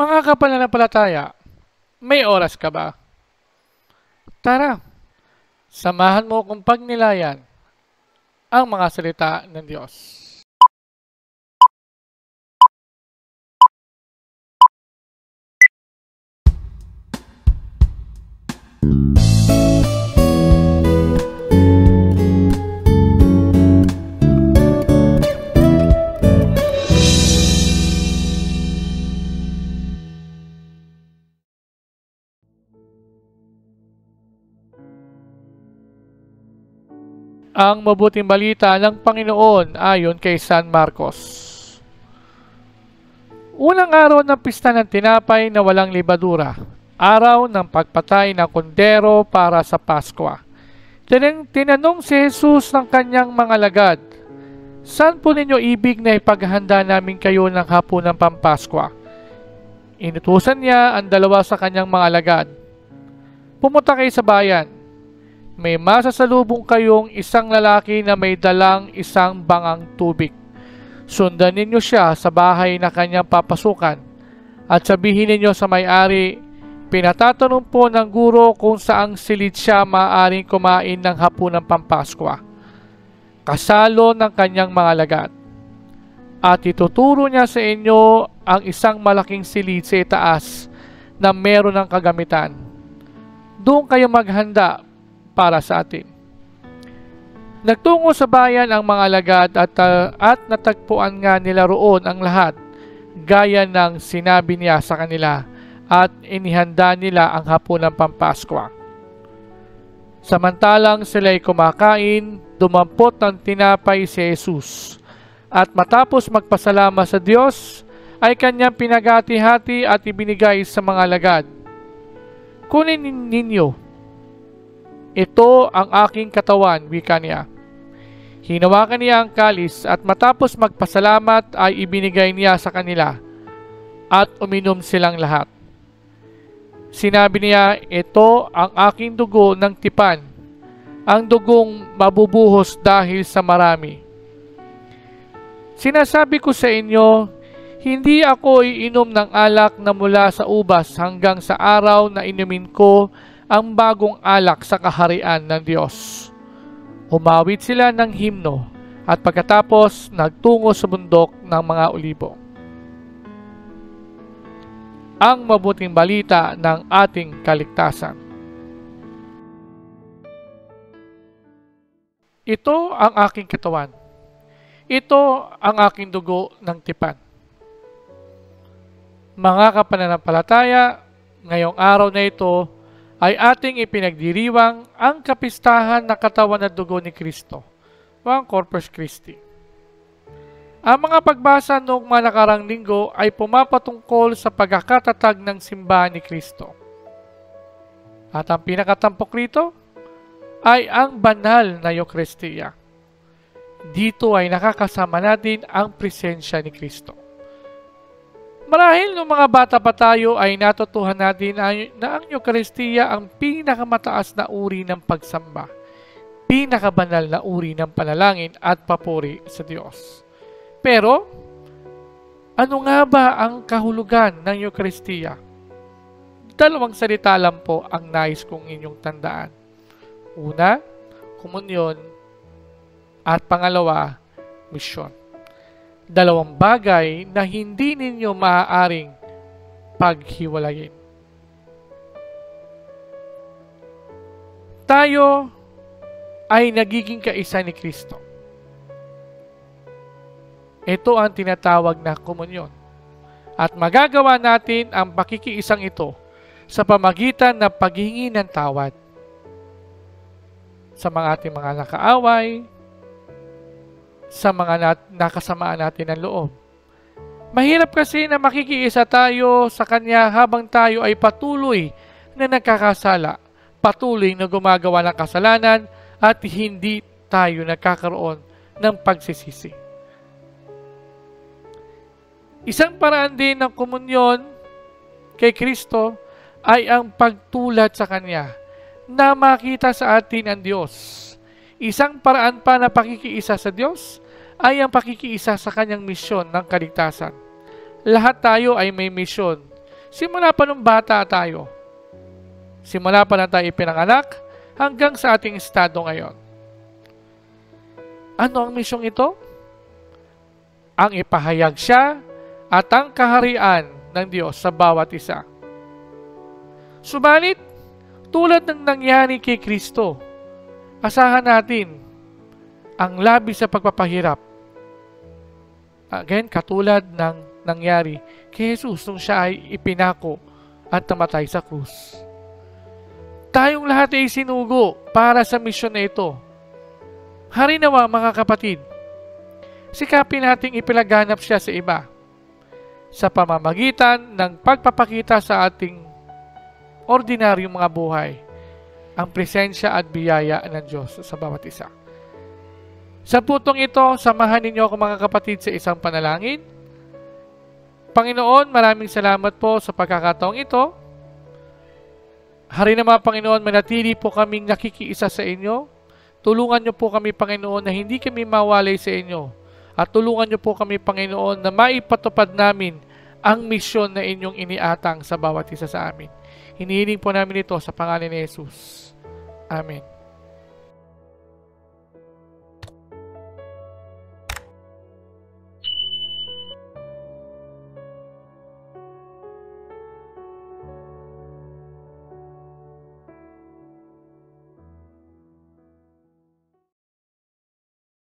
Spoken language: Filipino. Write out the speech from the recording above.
Mga kapananampalataya, may oras ka ba? Tara, samahan mo kong pagnilayan ang mga salita ng Diyos. Ang mabuting balita ng Panginoon ayon kay San Marcos. Unang araw ng pista ng tinapay na walang libadura, araw ng pagpatay ng kondero para sa Paskwa. Tinanong si Jesus ng kanyang mga alagad, "Saan po ninyo ibig na ipaghanda namin kayo ng hapunang Pampaskwa?" Inutusan niya ang dalawa sa kanyang mga alagad, "Pumunta kayo sa bayan. May masasalubong kayong isang lalaki na may dalang isang bangang tubig. Sundan ninyo siya sa bahay na kanyang papasukan at sabihin ninyo sa may-ari, pinatatanong po ng guro kung saang silid siya maaaring kumain ng hapunang Pampaskwa, kasalo ng kanyang mga alagad. At ituturo niya sa inyo ang isang malaking silid sa itaas na meron ng kagamitan. Doon kayo maghanda para sa atin." Nagtungo sa bayan ang mga alagad at natagpuan nga nila roon ang lahat, gaya ng sinabi niya sa kanila, at inihanda nila ang hapunang Pampaskwa. Samantalang sila'y kumakain, dumampot ng tinapay si Jesus, at matapos magpasalamat sa Diyos, ay kanyang pinagati-hati at ibinigay sa mga alagad. "Kunin ninyo. Ito ang aking katawan," wika niya. Hinawakan niya ang kalis at matapos magpasalamat ay ibinigay niya sa kanila at uminom silang lahat. Sinabi niya, "Ito ang aking dugo ng tipan, ang dugong mabubuhos dahil sa marami. Sinasabi ko sa inyo, hindi ako iinom ng alak na mula sa ubas hanggang sa araw na inumin ko ang bagong alak sa kaharian ng Diyos." Umawit sila ng himno at pagkatapos nagtungo sa bundok ng mga Olibo. Ang mabuting balita ng ating kaligtasan. Ito ang aking katawan. Ito ang aking dugo ng tipan. Mga kapananampalataya, ngayong araw na ito ay ating ipinagdiriwang ang kapistahan na katawan at dugo ni Kristo, ang Corpus Christi. Ang mga pagbasa noong mga nakarang linggo ay pumapatungkol sa pagkakatatag ng simbahan ni Kristo. At ang pinakatampok rito ay ang banal na Eucharistia. Dito ay nakakasama natin ang presensya ni Kristo. Marahil nung mga bata pa tayo ay natutuhan natin na ang Eucharistia ang pinakamataas na uri ng pagsamba, pinakabanal na uri ng panalangin at papuri sa Diyos. Pero, ano nga ba ang kahulugan ng Eucharistia? Dalawang salita lang po ang nais kong inyong tandaan. Una, komunyon, at pangalawa, misyon. Dalawang bagay na hindi ninyo maaaring paghiwalayin. Tayo ay nagiging kaisa ni Kristo. Ito ang tinatawag na komunyon. At magagawa natin ang pakikiisang ito sa pamagitan ng paghingi ng tawad sa mga ating mga nakaaway, sa mga nakasamaan natin ng loob. Mahirap kasi na makikiisa tayo sa Kanya habang tayo ay patuloy na nagkakasala, patuloy na gumagawa ng kasalanan at hindi tayo nagkakaroon ng pagsisisi. Isang paraan din ng komunyon kay Kristo ay ang pagtulad sa Kanya na makita sa atin ang Diyos. Isang paraan pa na pakikiisa sa Diyos ay ang pakikiisa sa Kanyang misyon ng kaligtasan. Lahat tayo ay may misyon. Simula pa nung bata tayo. Simula pa na tayo ipinanganak hanggang sa ating estado ngayon. Ano ang misyong ito? Ang ipahayag siya at ang kaharian ng Diyos sa bawat isa. Subalit, tulad ng nangyari kay Kristo, asahan natin ang labis sa pagpapahirap. Again, katulad ng nangyari kay Jesus nung siya ay ipinako at namatay sa krus. Tayong lahat ay sinugo para sa misyon na ito. Harinawa mga kapatid, sikapin nating ipinaganap siya sa iba sa pamamagitan ng pagpapakita sa ating ordinaryong mga buhay ang presensya at biyaya ng Diyos sa bawat isa. Sa putong ito, samahan ninyo ako mga kapatid sa isang panalangin. Panginoon, maraming salamat po sa pagkakataong ito. Harinawa Panginoon, manatili po kaming nakikiisa sa inyo. Tulungan niyo po kami, Panginoon, na hindi kami mawalay sa inyo. At tulungan niyo po kami, Panginoon, na maipatupad namin ang misyon na inyong iniatang sa bawat isa sa amin. Hinihiling po namin ito sa pangalan ni Jesus. Amen.